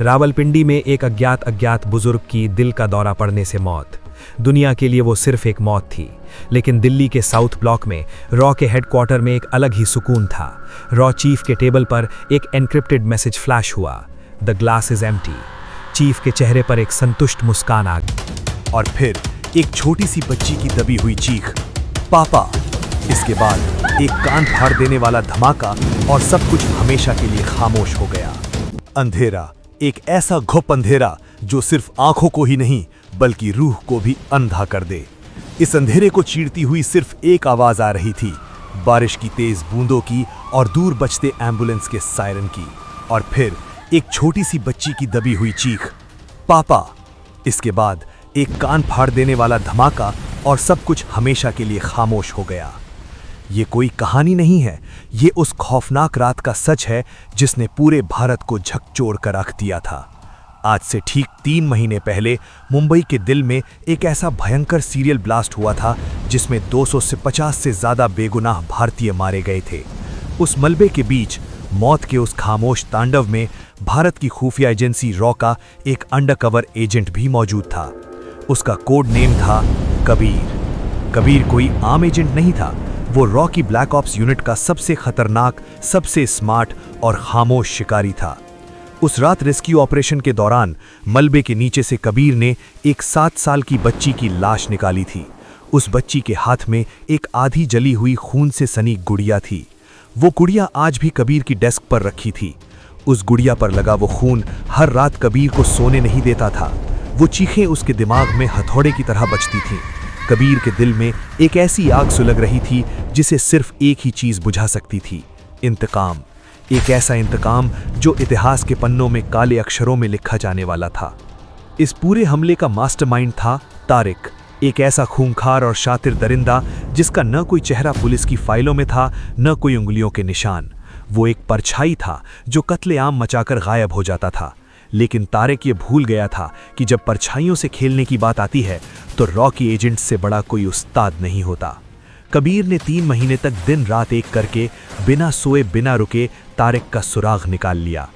रावलपिंडी में एक अज्ञात बुजुर्ग की दिल का दौरा पड़ने से मौत। दुनिया के लिए वो सिर्फ एक मौत थी, लेकिन दिल्ली के साउथ ब्लॉक में रॉ के हेडक्वार्टर में एक अलग ही सुकून था। रॉ चीफ के टेबल पर एक एनक्रिप्टेड मैसेज फ्लैश हुआ, the glass is empty. Chief के चेहरे पर एक संतुष्ट मुस्कान आ गई। और फिर एक छोटी सी बच्ची की दबी हुई चीख, पापा। इसके बाद एक कान फाड़ देने वाला धमाका और सब कुछ हमेशा के लिए खामोश हो गया। अंधेरा, एक ऐसा घुप अंधेरा जो सिर्फ आंखों को ही नहीं बल्कि रूह को भी अंधा कर दे। इस अंधेरे को चीरती हुई सिर्फ एक आवाज आ रही थी, बारिश की तेज बूंदों की और दूर बजते एम्बुलेंस के सायरन की। और फिर एक छोटी सी बच्ची की दबी हुई चीख, पापा। इसके बाद एक कान फाड़ देने वाला धमाका और सब कुछ हमेशा के लिए खामोश हो गया। ये कोई कहानी नहीं है, ये उस खौफनाक रात का सच है जिसने पूरे भारत को झकझोर कर रख दिया था। आज से ठीक 3 महीने पहले मुंबई के दिल में एक ऐसा भयंकर सीरियल ब्लास्ट हुआ था जिसमें 250 से ज़्यादा बेगुनाह भारतीय मारे गए थे। उस मलबे के बीच, मौत के उस खामोश तांडव में भारत की खुफिया एजेंसी रॉ का एक अंडरकवर एजेंट भी मौजूद था। उसका कोड नेम था कबीर। कबीर कोई आम एजेंट नहीं था, वो रॉ की ब्लैक ऑप्स यूनिट का सबसे खतरनाक, सबसे स्मार्ट और खामोश शिकारी था। उस रात रेस्क्यू ऑपरेशन के दौरान मलबे के नीचे से कबीर ने एक 7 साल की बच्ची की लाश निकाली थी। उस बच्ची के हाथ में एक आधी जली हुई खून से सनी गुड़िया थी। वो गुड़िया आज भी कबीर की डेस्क पर रखी थी। उस गुड़िया पर लगा वो खून हर रात कबीर को सोने नहीं देता था। वो चीखें उसके दिमाग में हथौड़े की तरह बजती थीं। कबीर के दिल में एक ऐसी आग सुलग रही थी जिसे सिर्फ एक ही चीज बुझा सकती थी, इंतकाम। एक ऐसा इंतकाम जो इतिहास के पन्नों में काले अक्षरों में लिखा जाने वाला था। इस पूरे हमले का मास्टरमाइंड था तारिक, एक ऐसा खूंखार और शातिर दरिंदा जिसका न कोई चेहरा पुलिस की फाइलों में था, न कोई उंगलियों के निशान। वो एक परछाई था जो कत्लेआम मचाकर गायब हो जाता था। लेकिन तारिक ये भूल गया था कि जब परछाइयों से खेलने की बात आती है तो रॉकी एजेंट से बड़ा कोई उस्ताद नहीं होता। कबीर ने 3 महीने तक दिन रात एक करके बिना सोए बिना रुके तारिक का सुराग निकाल लिया।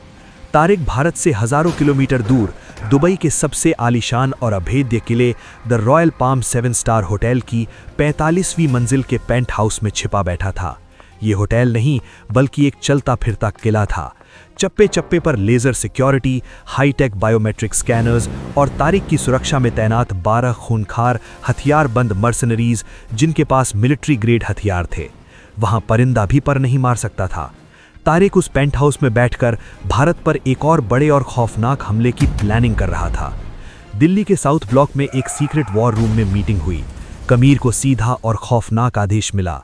तारिक भारत से हजारों किलोमीटर दूर दुबई के सबसे आलीशान और अभेद्य किले the royal palm 7 star hotel की 45वीं मंजिल के पेंट हाउस में छिपा बैठा था। ये होटल नहीं बल्कि एक चलता फिरता किला था। चप्पे चप्पे पर laser security, high tech biometric scanners और तारिक की सुरक्षा में तैनात 12 खूनखार हथियारबंद मर्सनरीज जिनके पास मिलिट्री ग्रेड हथियार थे। वहां परिंदा भी पर नहीं मार सकता था। तारिक उस पेंट हाउस में बैठकर भारत पर एक और बड़े और खौफनाक हमले की प्लानिंग कर रहा था। दिल्ली के साउथ ब्लॉक में एक सीक्रेट वॉर रूम में मीटिंग हुई। कबीर को सीधा और खौफनाक आदेश मिला,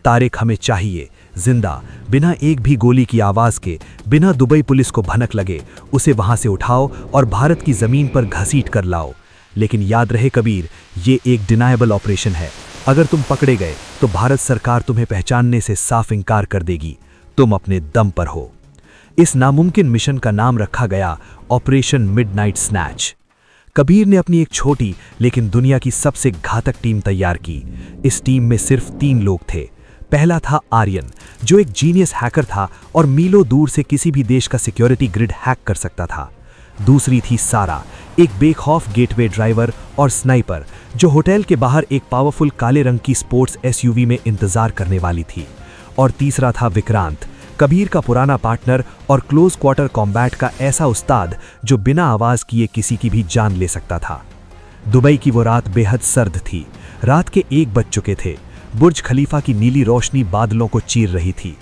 तारिक हमें चाहिए, जिंदा, बिना एक भी गोली की आवाज के, बिना दुबई पुलिस को भनक लगे, उसे वहां से उठाओ और भारत की जमीन पर घसीट कर लाओ। लेकिन याद रहे कबीर, ये एक डिनायबल ऑपरेशन है। अगर तुम पकड़े गए तो भारत सरकार तुम्हें पहचानने से साफ इंकार कर देगी। तुम अपने दम पर हो। इस नामुमकिन मिशन का नाम रखा गया ऑपरेशन मिडनाइट स्नैच। कबीर ने अपनी एक छोटी लेकिन दुनिया की सबसे घातक टीम तैयार की। इस टीम में सिर्फ 3 लोग थे। पहला था आर्यन, जो एक जीनियस हैकर था और मीलों दूर से किसी भी देश का सिक्योरिटी ग्रिड हैक कर सकता था। दूसरी थी सारा, एक बेखौफ गेटवे ड्राइवर और स्नाइपर जो होटल के बाहर एक पावरफुल काले रंग की स्पोर्ट्स एसयूवी में इंतजार करने वाली थी। और तीसरा था विक्रांत, कबीर का पुराना पार्टनर और क्लोज क्वार्टर कॉम्बैट का ऐसा उस्ताद जो बिना आवाज किए किसी की भी जान ले सकता था। दुबई की वो रात बेहद सर्द थी। रात के 1 बज चुके थे। बुर्ज खलीफा की नीली रोशनी बादलों को चीर रही थी।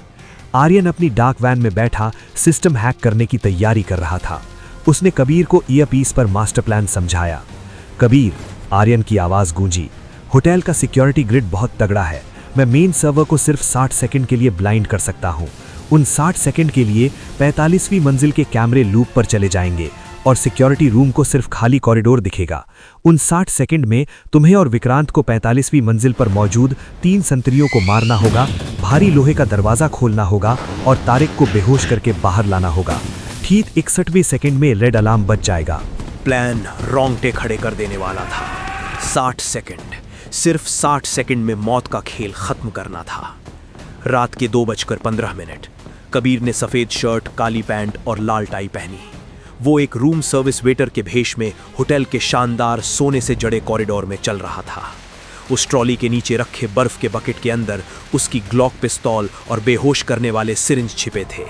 आर्यन अपनी डाक वैन में बैठा सिस्टम हैक करने की तैयारी कर रहा था। उसने कबीर को ईयरपीस पर मास्टर प्लान समझाया। कबीर, आर्यन की आवाज गूंजी, होटल का सिक्योरिटी ग्रिड बहुत तगड़ा है। मैं मेन सर्वर को सिर्फ 60 सेकंड के लिए ब्लाइंड कर सकता हूं। उन 60 सेकंड के लिए 45वीं मंजिल के कैमरे लूप पर चले जाएंगे और सिक्योरिटी रूम को सिर्फ खाली कॉरिडोर दिखेगा। उन 60 सेकंड में तुम्हें और विक्रांत को 45वीं मंजिल पर मौजूद 3 संतरियों को मारना होगा, भारी लोहे का दरवाजा खोलना होगा और तारिक को बेहोश करके बाहर लाना होगा। ठीक 61वें सेकंड में रेड अलार्म बज जाएगा। प्लान रोंगटे खड़े कर देने वाला था। 60 सेकंड, सिर्फ 60 सेकंड में मौत का खेल खत्म करना था। रात के 2:15 कबीर ने सफेद शर्ट, काली पैंट और लाल टाई पहनी। वो एक रूम सर्विस वेटर के भेष में होटल के शानदार सोने से जड़े कॉरिडोर में चल रहा था। उस ट्रॉली के नीचे रखे बर्फ के बकेट के अंदर उसकी ग्लॉक पिस्तौल और बेहोश करने वाले सिरिंज छिपे थे।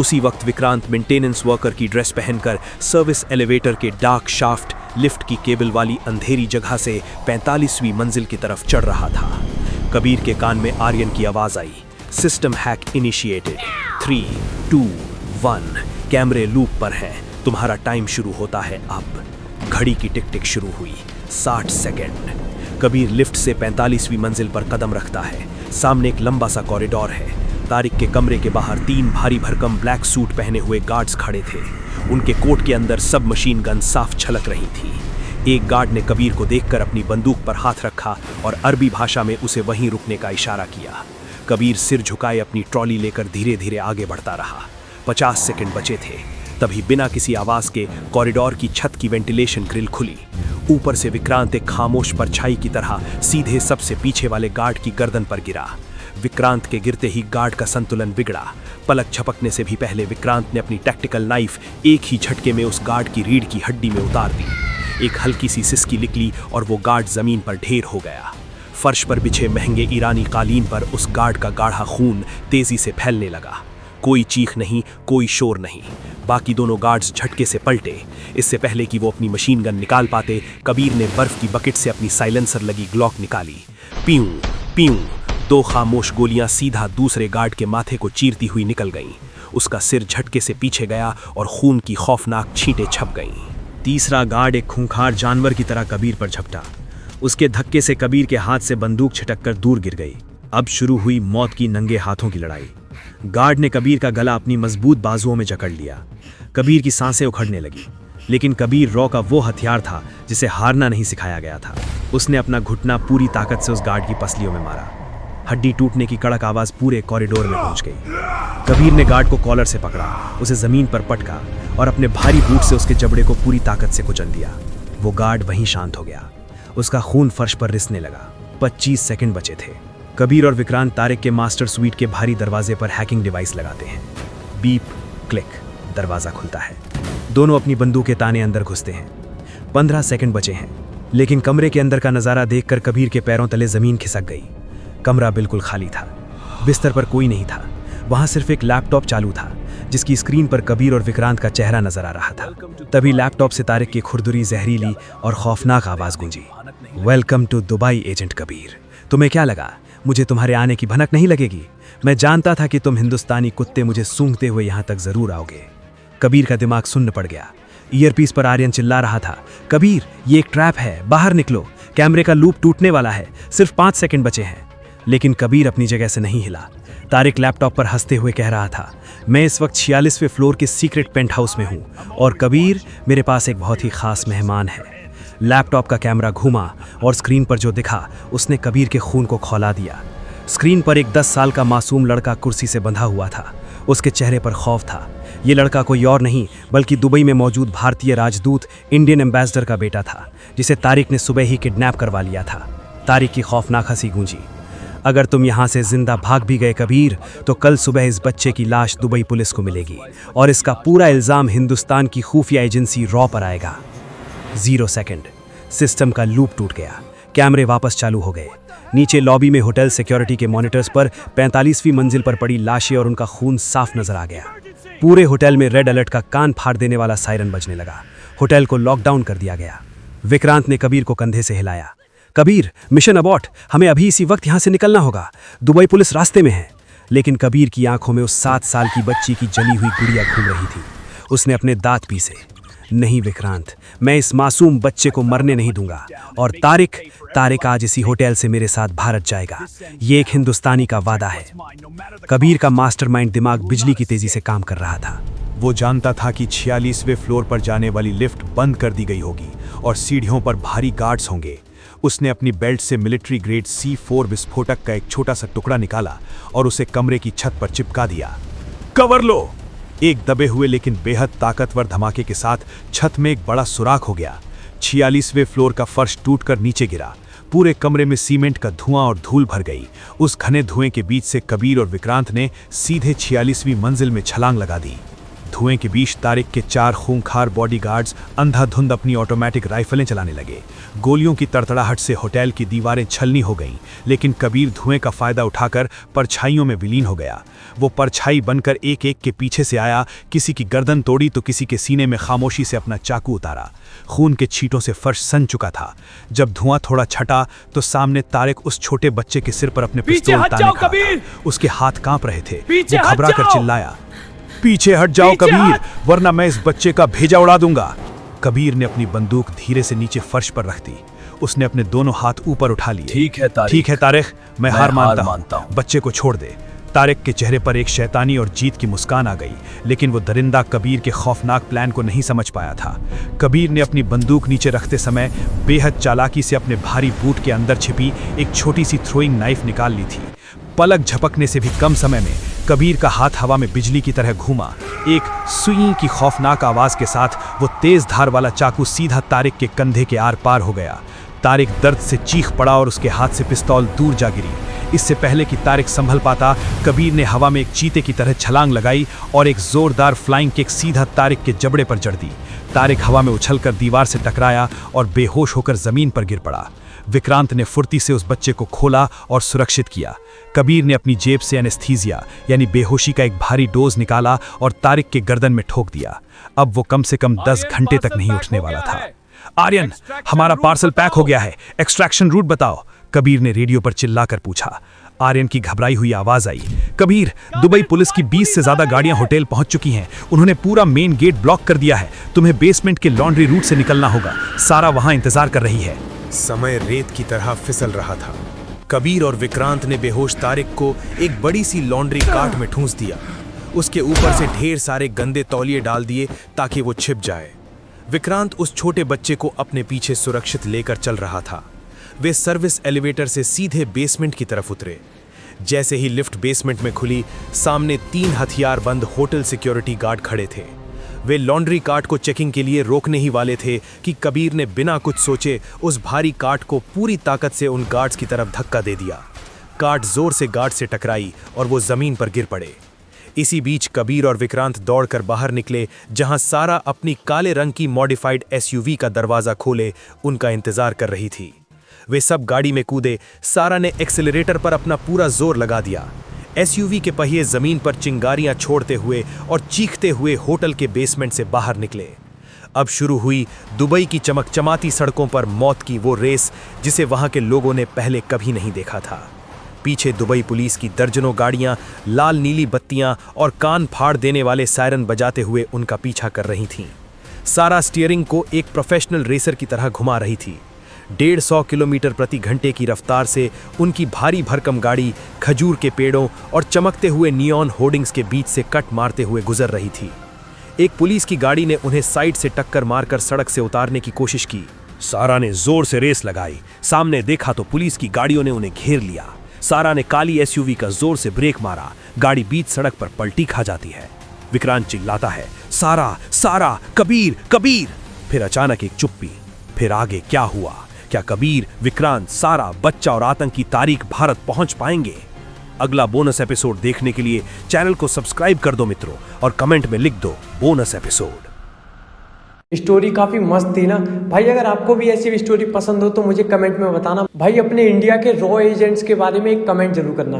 उसी वक्त विक्रांत मेंटेनेंस वर्कर की ड्रेस पहनकर सर्विस एलिवेटर के डार्क शाफ्ट लिफ्ट की केबल वाली अंधेरी जगह से 45वीं मंजिल की तरफ चढ़ रहा था। कबीर के कान में आर्यन की आवाज आई, सिस्टम हैक इनिशिएटेड, 3, 2, 1, कैमरे लूप पर हैं, तुम्हारा टाइम शुरू होता है अब। घड़ी की टिक टिक शुरू हुई। 60 सेकंड। कबीर लिफ्ट से 45वीं मंजिल पर कदम रखता है। सामने एक लंबा सा कॉरिडोर है। तारिक के कमरे के बाहर 3 भारी भरकम ब्लैक सूट पहने हुए गार्ड्स खड़े थे। उनके कोट के अंदर सब मशीन गन साफ छलक रही थी। एक गार्ड ने कबीर को देखकर अपनी बंदूक पर हाथ रखा और अरबी भाषा में उसे वहीं रुकने का इशारा किया। कबीर सिर झुकाए अपनी ट्रॉली लेकर धीरे धीरे आगे बढ़ता रहा। 50 सेकंड बचे थे। तभी बिना किसी आवाज के कॉरिडोर की छत की वेंटिलेशन ग्रिल खुली। ऊपर से विक्रांत एक खामोश परछाई की तरह सीधे सबसे पीछे वाले गार्ड की गर्दन पर गिरा। विक्रांत के गिरते ही गार्ड का संतुलन बिगड़ा। पलक झपकने से भी पहले विक्रांत ने अपनी टैक्टिकल नाइफ एक ही झटके में उस गार्ड की रीढ़ की हड्डी में उतार दी। एक हल्की सी सिसकी निकली और वो गार्ड जमीन पर ढेर हो गया। फर्श पर बिछे महंगे ईरानी कालीन पर उस गार्ड का गाढ़ा खून तेजी से फैलने लगा। कोई चीख नहीं, कोई शोर नहीं। बाकी दोनों गार्ड्स झटके से पलटे। इससे पहले कि वो अपनी मशीन गन निकाल पाते, कबीर ने बर्फ की बकेट से अपनी साइलेंसर लगी ग्लॉक निकाली। पीऊं पीऊं, 2 खामोश गोलियां सीधा दूसरे गार्ड के माथे को चीरती हुई निकल गईं। उसका सिर झटके से पीछे गया और खून की खौफनाक छींटें छप गईं। तीसरा गार्ड एक खूंखार जानवर की तरह कबीर पर झपटा। उसके धक्के से कबीर के हाथ से बंदूक छिटककर दूर गिर गई। अब शुरू हुई मौत की नंगे हाथों की लड़ाई। गार्ड ने कबीर का गला अपनी मजबूत बाजुओं में जकड़ लिया। कबीर की सांसें उखड़ने लगी, लेकिन कबीर रॉ का वो हथियार था जिसे हारना नहीं सिखाया गया था। उसने अपना घुटना पूरी ताकत से उस गार्ड की पसलियों में मारा। हड्डी टूटने की कड़क आवाज पूरे कॉरिडोर में पहुंच गई। कबीर ने गार्ड को कॉलर से पकड़ा, उसे जमीन पर पटका और अपने भारी बूट से उसके जबड़े को पूरी ताकत से कुचल दिया। वो गार्ड वहीं शांत हो गया। उसका खून फर्श पर रिसने लगा। 25 सेकंड बचे थे। कबीर और विक्रांत तारिक के मास्टर स्वीट के भारी दरवाजे पर हैकिंग डिवाइस लगाते हैं। बीप क्लिक, दरवाजा खुलता है। दोनों अपनी बंदूकें ताने अंदर घुसते हैं। 15 सेकंड बचे हैं, लेकिन कमरे के अंदर का नजारा देखकर कबीर के पैरों तले जमीन खिसक गई। कमरा बिल्कुल खाली था। बिस्तर पर कोई नहीं था। वहां सिर्फ एक लैपटॉप चालू था, जिसकी स्क्रीन पर कबीर और विक्रांत का चेहरा नजर आ रहा था। तभी लैपटॉप से तारिक की खुरदुरी, जहरीली और खौफनाक आवाज गूंजी। Welcome to Dubai agent Kabir. तुम्हें क्या लगा मुझे तुम्हारे आने की भनक नहीं लगेगी? मैं जानता था कि तुम हिंदुस्तानी कुत्ते मुझे सूंघते हुए यहां तक जरूर आओगे। कबीर का दिमाग सुन्न पड़ गया। ईयरपीस पर आर्यन चिल्ला रहा था, कबीर ये एक ट्रैप है, बाहर निकलो, कैमरे का लूप टूटने वाला है, सिर्फ 5 सेकंड बचे हैं। लेकिन कबीर अपनी जगह से नहीं हिला। तारिक लैपटॉप पर हंसते हुए कह रहा था, मैं इस वक्त 46वें फ्लोर के सीक्रेट पेंट हाउस में हूं और कबीर, मेरे पास एक बहुत ही खास मेहमान है। लैपटॉप का कैमरा घूमा और स्क्रीन पर जो दिखा उसने कबीर के खून को खौला दिया। स्क्रीन पर एक 10 साल का मासूम लड़का कुर्सी से बंधा हुआ था। उसके चेहरे पर खौफ था। ये लड़का कोई और नहीं बल्कि दुबई में मौजूद भारतीय राजदूत, इंडियन एम्बेसडर का बेटा था, जिसे तारिक ने सुबह ही किडनैप करवा लिया था। तारिक की खौफनाक हंसी गूंजी। अगर तुम यहाँ से जिंदा भाग भी गए कबीर, तो कल सुबह इस बच्चे की लाश दुबई पुलिस को मिलेगी और इसका पूरा इल्जाम हिंदुस्तान की खुफिया एजेंसी रॉ पर आएगा। 0 सेकंड, सिस्टम का लूप टूट गया। कैमरे वापस चालू हो गए। नीचे लॉबी में होटल सिक्योरिटी के मॉनिटर्स पर 45वीं मंजिल पर पड़ी लाशें और उनका खून साफ नजर आ गया। पूरे होटल में रेड अलर्ट का कान फाड़ देने वाला सायरन बजने लगा। होटल को लॉकडाउन कर दिया गया। विक्रांत ने कबीर को कंधे से हिलाया। कबीर, मिशन अबॉर्ट, हमें अभी इसी वक्त यहाँ से निकलना होगा, दुबई पुलिस रास्ते में है। लेकिन कबीर की आंखों में उस 7 साल की बच्ची की जली हुई गुड़िया घूम रही थी। उसने अपने दांत पीसे। नहीं विक्रांत, मैं इस मासूम बच्चे को मरने नहीं दूंगा। और तारिक आज इसी होटल से मेरे साथ भारत जाएगा। ये एक हिंदुस्तानी का वादा है। कबीर का मास्टरमाइंड दिमाग बिजली की तेजी से काम कर रहा था। वो जानता था कि 46वें फ्लोर पर जाने वाली लिफ्ट बंद कर दी गई होगी और सीढ़ियों पर भारी गार्ड्स होंगे। उसने अपनी बेल्ट से मिलिट्री ग्रेड C4 विस्फोटक का एक छोटा सा टुकड़ा निकाला और उसे कमरे की छत पर चिपका दिया। कवर लो! एक दबे हुए लेकिन बेहद ताकतवर धमाके के साथ छत में एक बड़ा सुराख हो गया। 46वें फ्लोर का फर्श टूटकर नीचे गिरा। पूरे कमरे में सीमेंट का धुआं और धूल भर गई। उस घने धुएं के बीच से कबीर और विक्रांत ने सीधे 46वीं मंजिल में छलांग लगा दी। धुएं के बीच तारिक के 4 खूंखार बॉडीगार्ड्स अंधाधुंध अपनी ऑटोमेटिक राइफलें चलाने लगे। गोलियों की तड़तड़ाहट से होटल की दीवारें छलनी हो गईं, लेकिन कबीर धुएं का फायदा उठाकर परछाइयों में विलीन हो गया। वो परछाई बनकर एक एक के पीछे से आया, किसी की गर्दन तोड़ी तो किसी के सीने में खामोशी से अपना चाकू उतारा। खून के छींटों से फर्श सन चुका था। जब धुआं थोड़ा छटा तो सामने तारिक उस छोटे बच्चे के सिर पर अपने पिस्तौल ताने खड़ा था। उसके हाथ कांप रहे थे। वो घबरा कर चिल्लाया, पीछे हट जाओ कबीर, वरना मैं इस बच्चे का भेजा उड़ा दूंगा। कबीर ने अपनी बंदूक धीरे से नीचे फर्श पर रख दी। उसने अपने दोनों हाथ ऊपर उठा लिए। ठीक है तारिक, मैं हार मानता हूं। बच्चे को छोड़ दे। तारिक के चेहरे पर एक शैतानी और जीत की मुस्कान आ गई, लेकिन वो दरिंदा कबीर के खौफनाक प्लान को नहीं समझ पाया था। कबीर ने अपनी बंदूक नीचे रखते समय बेहद चालाकी से अपने भारी बूट के अंदर छिपी एक छोटी सी थ्रोइंग नाइफ निकाल ली थी। पलक झपकने से भी कम समय में कबीर का हाथ हवा में बिजली की तरह घूमा। एक सुई की खौफनाक आवाज के साथ वो तेज धार वाला चाकू सीधा तारिक के कंधे के आर पार हो गया। तारिक दर्द से चीख पड़ा और उसके हाथ से पिस्तौल दूर जा गिरी। इससे पहले कि तारिक संभल पाता, कबीर ने हवा में एक चीते की तरह छलांग लगाई और एक जोरदार फ्लाइंग किक सीधा तारिक के जबड़े पर जड़ दी। तारिक हवा में उछलकर दीवार से टकराया और बेहोश होकर जमीन पर गिर पड़ा। विक्रांत ने फुर्ती से उस बच्चे को खोला और सुरक्षित किया। कबीर ने अपनी जेब से एनेस्थीसिया यानी बेहोशी का एक भारी डोज निकाला और तारिक के गर्दन में ठोक दिया। अब वो कम से कम 10 घंटे तक नहीं उठने वाला था। आर्यन, हमारा पार्सल पैक हो गया है, एक्सट्रैक्शन रूट बताओ, कबीर ने रेडियो पर चिल्लाकर पूछा। आर्यन की घबराई हुई आवाज आई, कबीर, दुबई पुलिस की 20 से ज्यादा गाड़ियां होटल पहुंच चुकी हैं। उन्होंने पूरा मेन गेट ब्लॉक कर दिया है। तुम्हें बेसमेंट के लॉन्ड्री रूट से निकलना होगा। सारा वहां इंतजार कर रही है। समय रेत की तरह फिसल रहा था। कबीर और विक्रांत ने बेहोश तारिक को एक बड़ी सी लॉन्ड्री कार्ट में ठूंस दिया। उसके ऊपर से ढेर सारे गंदे तौलिए डाल दिए ताकि वो छिप जाए। विक्रांत उस छोटे बच्चे को अपने पीछे सुरक्षित लेकर चल रहा था। वे सर्विस एलिवेटर से सीधे बेसमेंट की तरफ उतरे। जैसे ही लिफ्ट बेसमेंट में खुली, सामने 3 हथियारबंद होटल सिक्योरिटी गार्ड खड़े थे। वे लॉन्ड्री कार्ट को चेकिंग के लिए रोकने ही वाले थे कि कबीर ने बिना कुछ सोचे उस भारी कार्ट को पूरी ताकत से उन गार्ड्स की तरफ धक्का दे दिया। कार्ट जोर से गार्ड से टकराई और वो जमीन पर गिर पड़े। इसी बीच कबीर और विक्रांत दौड़कर बाहर निकले, जहां सारा अपनी काले रंग की मॉडिफाइड एसयूवी का दरवाजा खोले उनका इंतजार कर रही थी। वे सब गाड़ी में कूदे। सारा ने एक्सेलरेटर पर अपना पूरा जोर लगा दिया। एसयूवी के पहिए जमीन पर चिंगारियां छोड़ते हुए और चीखते हुए होटल के बेसमेंट से बाहर निकले। अब शुरू हुई दुबई की चमकचमाती सड़कों पर मौत की वो रेस जिसे वहां के लोगों ने पहले कभी नहीं देखा था। पीछे दुबई पुलिस की दर्जनों गाड़ियां लाल नीली बत्तियां और कान फाड़ देने वाले सायरन बजाते हुए उनका पीछा कर रही थीं। सारा स्टीयरिंग को एक प्रोफेशनल रेसर की तरह घुमा रही थी। 150 किलोमीटर प्रति घंटे की रफ्तार से उनकी भारी भरकम गाड़ी खजूर के पेड़ों और चमकते हुए नियॉन होर्डिंग्स के बीच से कट मारते हुए गुजर रही थी। एक पुलिस की गाड़ी ने उन्हें साइड से टक्कर मारकर सड़क से उतारने की कोशिश की। सारा ने जोर से रेस लगाई। सामने देखा तो पुलिस की गाड़ियों ने उन्हें घेर लिया। सारा ने काली एसयूवी का जोर से ब्रेक मारा। गाड़ी बीच सड़क पर पलटी खा जाती है। विक्रांत चिल्लाता है, सारा, सारा, कबीर, कबीर। फिर अचानक एक चुप्पी। फिर आगे क्या हुआ? क्या कबीर, विक्रांत, सारा, बच्चा और आतंकी तारिक भारत पहुंच पाएंगे? अगला बोनस एपिसोड देखने के लिए चैनल को सब्सक्राइब कर दो मित्रों और कमेंट में लिख दो बोनस एपिसोड। स्टोरी काफी मस्त थी ना भाई। अगर आपको भी ऐसी स्टोरी पसंद हो तो मुझे कमेंट में बताना भाई। अपने इंडिया के रॉ एजेंट्स के बारे में एक कमेंट जरूर करना।